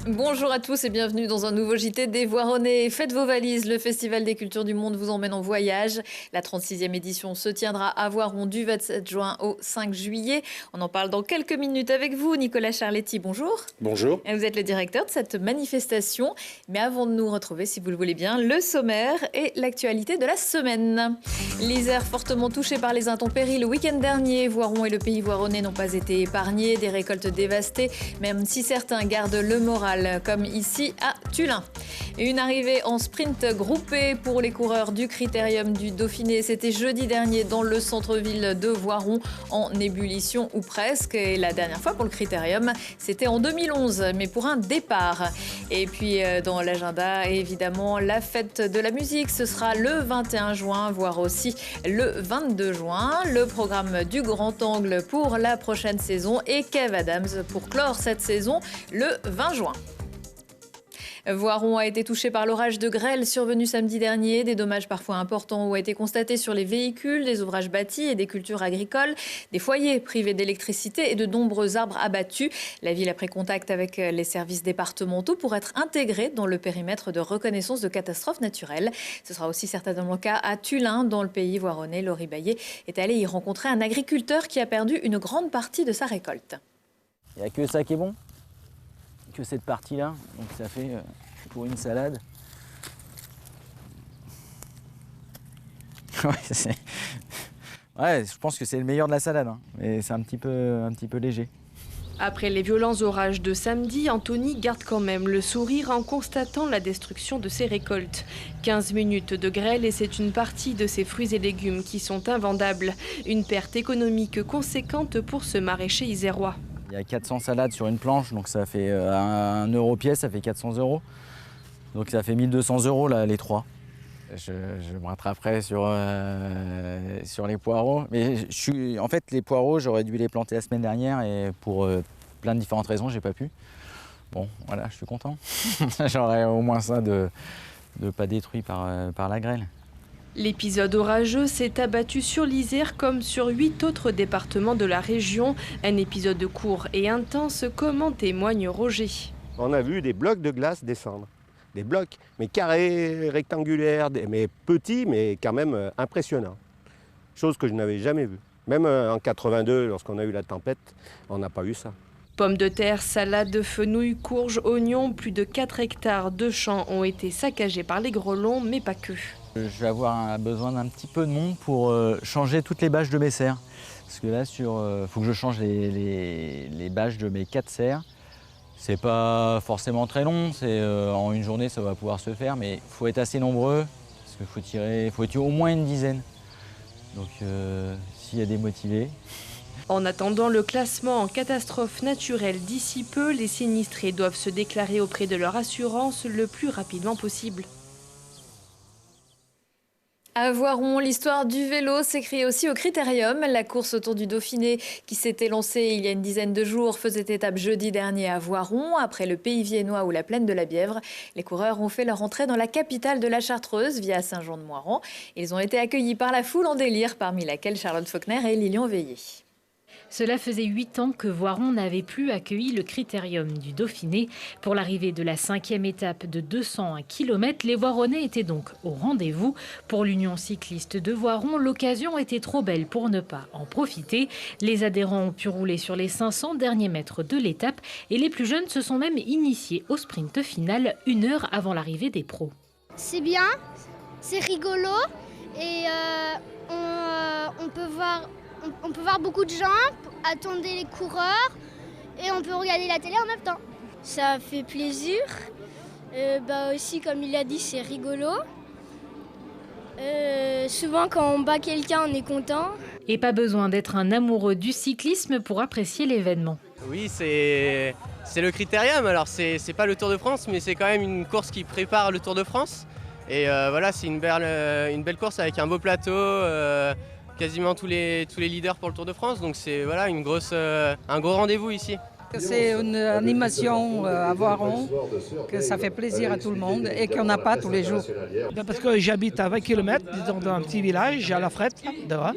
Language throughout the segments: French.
Bonjour à tous et bienvenue dans un nouveau JT des Voironnais. Faites vos valises, le Festival des Cultures du Monde vous emmène en voyage. La 36e édition se tiendra à Voiron du 27 juin au 5 juillet. On en parle dans quelques minutes avec vous. Nicolas Charletti, bonjour. Bonjour. Vous êtes le directeur de cette manifestation. Mais avant de nous retrouver, si vous le voulez bien, le sommaire et l'actualité de la semaine. L'Isère fortement touché par les intempéries le week-end dernier. Voiron et le pays voironnais n'ont pas été épargnés. Des récoltes dévastées, même si certains gardent le moral, comme ici à Tullin. Une arrivée en sprint groupé pour les coureurs du Critérium du Dauphiné. C'était jeudi dernier dans le centre-ville de Voiron, en ébullition ou presque. Et la dernière fois pour le Critérium, c'était en 2011, mais pour un départ. Et puis dans l'agenda, évidemment, la fête de la musique. Ce sera le 21 juin, voire aussi le 22 juin. Le programme du Grand Angle pour la prochaine saison et Kev Adams pour clore cette saison le 20 juin. Voiron a été touché par l'orage de grêle survenu samedi dernier. Des dommages parfois importants ont été constatés sur les véhicules, des ouvrages bâtis et des cultures agricoles, des foyers privés d'électricité et de nombreux arbres abattus. La ville a pris contact avec les services départementaux pour être intégrée dans le périmètre de reconnaissance de catastrophes naturelles. Ce sera aussi certainement le cas à Tullin, dans le pays voironnais. Laurie Baillet est allée y rencontrer un agriculteur qui a perdu une grande partie de sa récolte. Il n'y a que ça qui est bon, que cette partie-là, donc ça fait pour une salade. Ouais, je pense que c'est le meilleur de la salade, hein, mais c'est un petit peu léger. Après les violents orages de samedi, Anthony garde quand même le sourire en constatant la destruction de ses récoltes. 15 minutes de grêle et c'est une partie de ses fruits et légumes qui sont invendables. Une perte économique conséquente pour ce maraîcher isérois. Il y a 400 salades sur une planche, donc ça fait 1 euro pièce, ça fait 400 €. Donc ça fait 1 200 € là, les trois. Je me rattraperai sur les poireaux. Mais en fait, les poireaux, j'aurais dû les planter la semaine dernière et pour plein de différentes raisons, j'ai pas pu. Bon, voilà, je suis content. J'aurais au moins ça de pas détruit par la grêle. L'épisode orageux s'est abattu sur l'Isère comme sur 8 autres départements de la région. Un épisode court et intense, comme en témoigne Roger. On a vu des blocs de glace descendre. Des blocs, mais carrés, rectangulaires, mais petits, mais quand même impressionnants. Chose que je n'avais jamais vue. Même en 82, lorsqu'on a eu la tempête, on n'a pas eu ça. Pommes de terre, salades, fenouil, courges, oignons, plus de 4 hectares de champs ont été saccagés par les grêlons, mais pas que. Je vais avoir besoin d'un petit peu de monde pour changer toutes les bâches de mes serres. Parce que là, faut que je change les bâches de mes 4 serres. C'est pas forcément très long, en une journée ça va pouvoir se faire, mais il faut être assez nombreux, parce qu'il faut tirer au moins une dizaine. Donc s'il y a des motivés. En attendant le classement en catastrophe naturelle d'ici peu, les sinistrés doivent se déclarer auprès de leur assurance le plus rapidement possible. À Voiron, l'histoire du vélo s'écrit aussi au Critérium. La course autour du Dauphiné, qui s'était lancée il y a une dizaine de jours, faisait étape jeudi dernier à Voiron, après le Pays viennois ou la plaine de la Bièvre. Les coureurs ont fait leur entrée dans la capitale de la Chartreuse via Saint-Jean-de-Moiran. Ils ont été accueillis par la foule en délire, parmi laquelle Charlotte Faulkner et Lilian Veillé. Cela faisait 8 ans que Voiron n'avait plus accueilli le Critérium du Dauphiné. Pour l'arrivée de la 5e étape de 201 km, les Voironnais étaient donc au rendez-vous. Pour l'Union cycliste de Voiron, l'occasion était trop belle pour ne pas en profiter. Les adhérents ont pu rouler sur les 500 derniers mètres de l'étape et les plus jeunes se sont même initiés au sprint final 1 heure avant l'arrivée des pros. C'est bien, c'est rigolo et on peut voir beaucoup de gens, attendre les coureurs et on peut regarder la télé en même temps. Ça fait plaisir. Aussi, comme il a dit, c'est rigolo. Souvent, quand on bat quelqu'un, on est content. Et pas besoin d'être un amoureux du cyclisme pour apprécier l'événement. Oui, c'est le Critérium. Alors, c'est pas le Tour de France, mais c'est quand même une course qui prépare le Tour de France. Et voilà, c'est une belle course avec un beau plateau. Quasiment tous les leaders pour le Tour de France, donc c'est voilà, un gros rendez-vous ici. C'est une animation à Voiron, que ça fait plaisir à tout le monde et qu'on n'a pas tous les jours. Parce que j'habite à 20 km, disons, dans un petit village, à la Frette, là.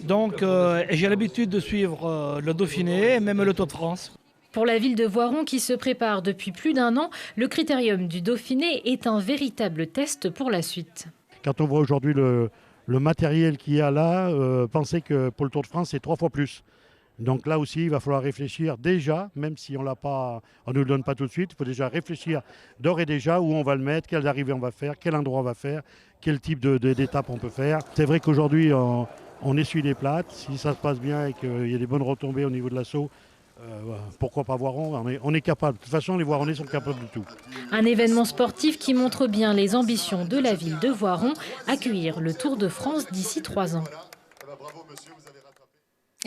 Donc j'ai l'habitude de suivre le Dauphiné et même le Tour de France. Pour la ville de Voiron qui se prépare depuis plus d'1 an, le Critérium du Dauphiné est un véritable test pour la suite. Quand on voit aujourd'hui le matériel qu'il y a là, pensez que pour le Tour de France, c'est 3 fois plus. Donc là aussi, il va falloir réfléchir déjà, même si on ne nous le donne pas tout de suite, il faut déjà réfléchir d'ores et déjà où on va le mettre, quelles arrivées on va faire, quel endroit on va faire, quel type d'étape on peut faire. C'est vrai qu'aujourd'hui, on essuie les plates. Si ça se passe bien et qu'il y a des bonnes retombées au niveau de l'assaut, pourquoi pas Voiron, on est capable. De toute façon, les Voironnais sont capables de tout. Un événement sportif qui montre bien les ambitions de la ville de Voiron, accueillir le Tour de France d'ici 3 ans.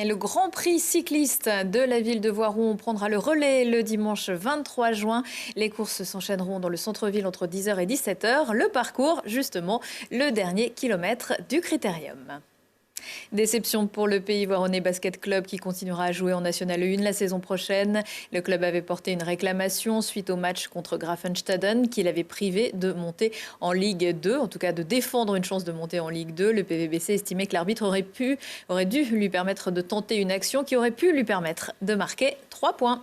Et le Grand Prix cycliste de la ville de Voiron prendra le relais le dimanche 23 juin. Les courses s'enchaîneront dans le centre-ville entre 10h et 17h. Le parcours, justement, le dernier kilomètre du Critérium. Déception pour le Pays Voironnais Basket Club qui continuera à jouer en National 1 la saison prochaine. Le club avait porté une réclamation suite au match contre Grafenstaden qui l'avait privé de monter en Ligue 2, en tout cas de défendre une chance de monter en Ligue 2. Le PVBC estimait que l'arbitre aurait dû lui permettre de tenter une action qui aurait pu lui permettre de marquer 3 points.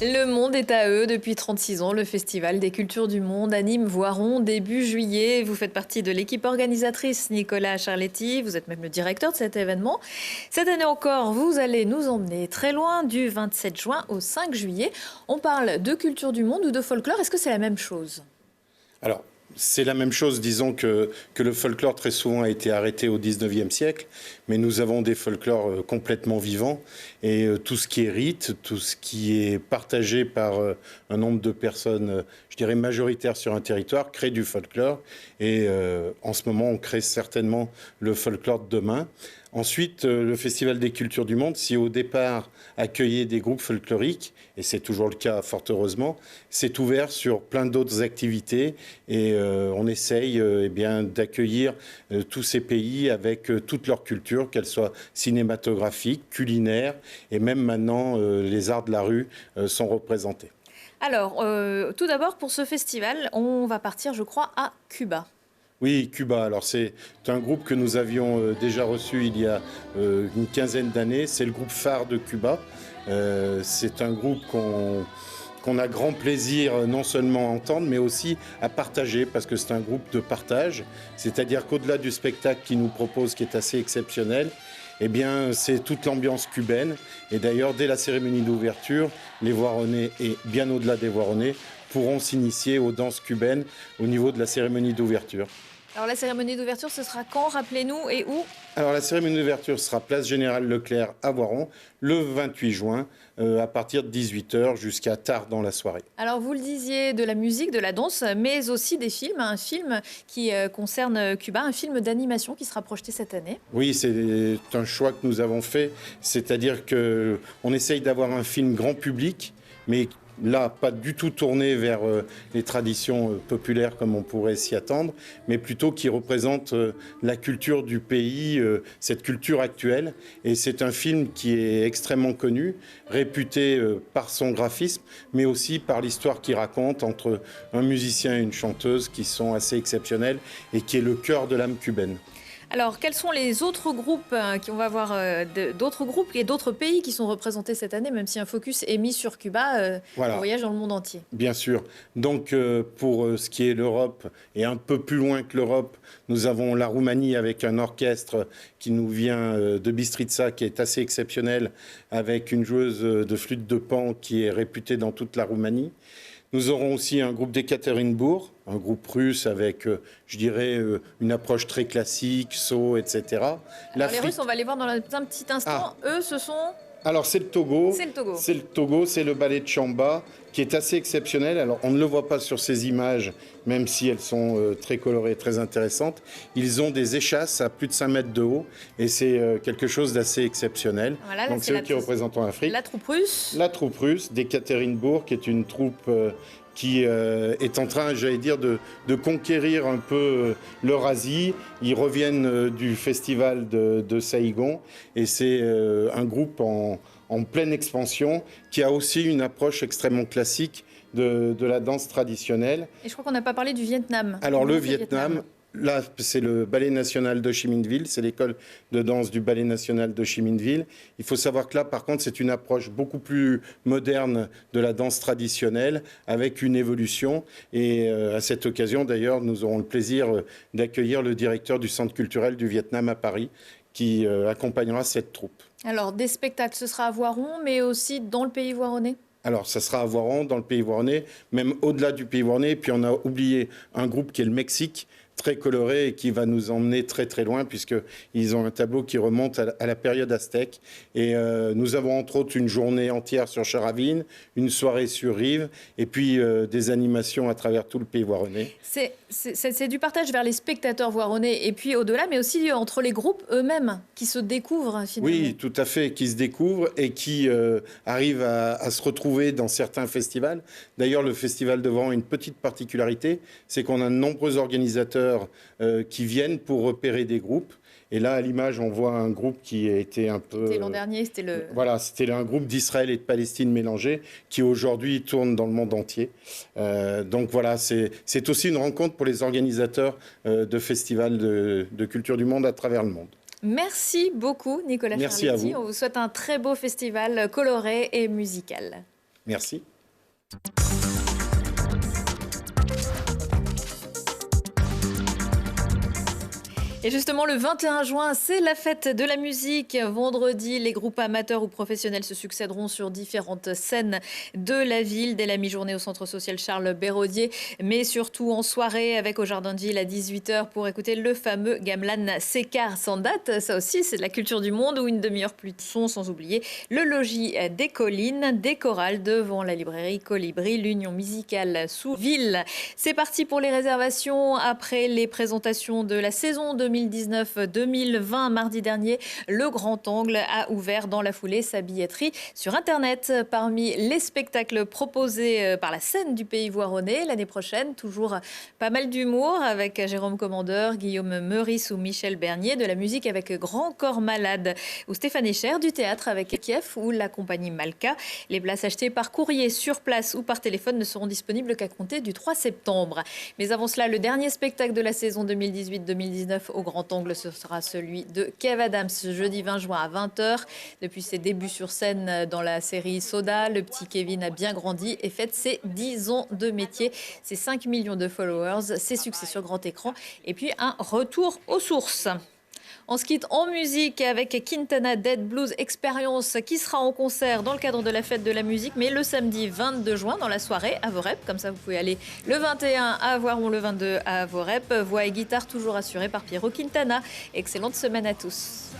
Le monde est à eux. Depuis 36 ans, le Festival des Cultures du Monde anime Voiron début juillet. Vous faites partie de l'équipe organisatrice, Nicolas Charletti. Vous êtes même le directeur de cet événement. Cette année encore, vous allez nous emmener très loin, du 27 juin au 5 juillet. On parle de culture du monde ou de folklore. Est-ce que c'est la même chose ? Alors, c'est la même chose, disons que le folklore très souvent a été arrêté au 19e siècle, mais nous avons des folklores complètement vivants et tout ce qui est rite, tout ce qui est partagé par un nombre de personnes, je dirais majoritaires sur un territoire, crée du folklore et en ce moment on crée certainement le folklore de demain. Ensuite, le Festival des Cultures du Monde, si au départ accueillait des groupes folkloriques, et c'est toujours le cas fort heureusement, c'est ouvert sur plein d'autres activités et on essaye d'accueillir tous ces pays avec toute leur culture, qu'elle soit cinématographique, culinaire et même maintenant les arts de la rue sont représentés. Alors, tout d'abord pour ce festival, on va partir je crois à Cuba. Oui, Cuba. Alors c'est un groupe que nous avions déjà reçu il y a une quinzaine d'années. C'est le groupe phare de Cuba. C'est un groupe qu'on a grand plaisir non seulement à entendre, mais aussi à partager, parce que c'est un groupe de partage. C'est-à-dire qu'au-delà du spectacle qu'ils nous proposent, qui est assez exceptionnel, eh bien, c'est toute l'ambiance cubaine. Et d'ailleurs, dès la cérémonie d'ouverture, les Voironnais, et bien au-delà des Voironnais, pourront s'initier aux danses cubaines au niveau de la cérémonie d'ouverture. Alors la cérémonie d'ouverture, ce sera quand ? Rappelez-nous, et où ? Alors la cérémonie d'ouverture sera place Générale Leclerc à Voiron le 28 juin à partir de 18h jusqu'à tard dans la soirée. Alors vous le disiez, de la musique, de la danse, mais aussi des films. Un film qui concerne Cuba, un film d'animation qui sera projeté cette année. Oui, c'est un choix que nous avons fait, c'est-à-dire qu'on essaye d'avoir un film grand public, mais là, pas du tout tourné vers les traditions populaires comme on pourrait s'y attendre, mais plutôt qui représente la culture du pays, cette culture actuelle. Et c'est un film qui est extrêmement connu, réputé par son graphisme, mais aussi par l'histoire qu'il raconte entre un musicien et une chanteuse qui sont assez exceptionnels et qui est le cœur de l'âme cubaine. Alors, quels sont les autres groupes on va voir d'autres groupes et d'autres pays qui sont représentés cette année, même si un focus est mis sur Cuba, voilà. On voyage dans le monde entier. Bien sûr. Donc, pour ce qui est l'Europe, et un peu plus loin que l'Europe, nous avons la Roumanie avec un orchestre qui nous vient de Bistrița, qui est assez exceptionnel, avec une joueuse de flûte de Pan qui est réputée dans toute la Roumanie. Nous aurons aussi un groupe d'Ekaterinbourg, un groupe russe avec, je dirais, une approche très classique, saut, etc. Alors les Russes, on va les voir dans un petit instant. Eux, ce sont... Alors c'est le Togo. C'est le Togo. C'est le Togo, c'est le ballet de Chamba, qui est assez exceptionnel. Alors on ne le voit pas sur ces images, même si elles sont très colorées, très intéressantes. Ils ont des échasses à plus de 5 mètres de haut, et c'est quelque chose d'assez exceptionnel. Voilà, donc c'est eux qui représentent l'Afrique. La troupe russe. La troupe russe d'Ekaterinbourg, qui est une troupe qui est en train, j'allais dire, de conquérir un peu l'Eurasie. Ils reviennent du festival de Saïgon et c'est un groupe en pleine expansion qui a aussi une approche extrêmement classique de la danse traditionnelle. Et je crois qu'on n'a pas parlé du Vietnam. Alors le Vietnam, là c'est le Ballet National d'Ho Chi Minh Ville, c'est l'école de danse du Ballet National d'Ho Chi Minh Ville. Il faut savoir que là par contre c'est une approche beaucoup plus moderne de la danse traditionnelle avec une évolution. Et à cette occasion d'ailleurs nous aurons le plaisir d'accueillir le directeur du Centre culturel du Vietnam à Paris qui accompagnera cette troupe. Alors des spectacles, ce sera à Voiron mais aussi dans le pays voironnais? Alors, ça sera à Voiron, dans le pays voironnais, même au-delà du pays voironnais. Et puis, on a oublié un groupe qui est le Mexique, très coloré et qui va nous emmener très très loin puisqu'ils ont un tableau qui remonte à la période aztèque. Et nous avons entre autres une journée entière sur Charavine, une soirée sur Rive et puis des animations à travers tout le pays voironnais. C'est du partage vers les spectateurs voironnais et puis au-delà, mais aussi entre les groupes eux-mêmes qui se découvrent finalement. Oui, tout à fait, qui se découvrent et qui arrivent à se retrouver dans certains festivals. D'ailleurs, le festival de Voiron a une petite particularité, c'est qu'on a de nombreux organisateurs qui viennent pour repérer des groupes. Et là, à l'image, on voit un groupe qui a été un peu... C'était l'an dernier, c'était le... Voilà, c'était un groupe d'Israël et de Palestine mélangés qui aujourd'hui tourne dans le monde entier. Donc voilà, c'est aussi une rencontre pour les organisateurs de festivals de culture du monde à travers le monde. Merci beaucoup, Nicolas Merci Charletti. à vous. On vous souhaite un très beau festival coloré et musical. Merci. Et justement, le 21 juin, c'est la fête de la musique. Vendredi, les groupes amateurs ou professionnels se succéderont sur différentes scènes de la ville dès la mi-journée au centre social Charles Béraudier, mais surtout en soirée avec au Jardin de Ville à 18h pour écouter le fameux gamelan Sécar sans date. Ça aussi, c'est de la culture du monde ou une demi-heure plus de son, sans oublier le logis des collines, des chorales devant la librairie Colibri, l'Union musicale sous ville. C'est parti pour les réservations après les présentations de la saison 2019-2020. Mardi dernier, le Grand Angle a ouvert dans la foulée sa billetterie sur Internet. Parmi les spectacles proposés par la scène du pays voironnais, l'année prochaine, toujours pas mal d'humour avec Jérôme Commandeur, Guillaume Meurice ou Michel Bernier, de la musique avec Grand Corps Malade ou Stéphane Echer, du théâtre avec Kiev ou la compagnie Malka. Les places achetées par courrier, sur place ou par téléphone ne seront disponibles qu'à compter du 3 septembre. Mais avant cela, le dernier spectacle de la saison 2018-2019 au Grand Angle, ce sera celui de Kev Adams, jeudi 20 juin à 20h. Depuis ses débuts sur scène dans la série Soda, le petit Kevin a bien grandi et fête ses 10 ans de métier, ses 5 millions de followers, ses succès sur grand écran et puis un retour aux sources. On se quitte en musique avec Quintana Dead Blues Experience qui sera en concert dans le cadre de la fête de la musique, mais le samedi 22 juin dans la soirée à Vorep. Comme ça, vous pouvez aller le 21 à Voiron, le 22 à Vorep. Voix et guitare toujours assurées par Piero Quintana. Excellente semaine à tous.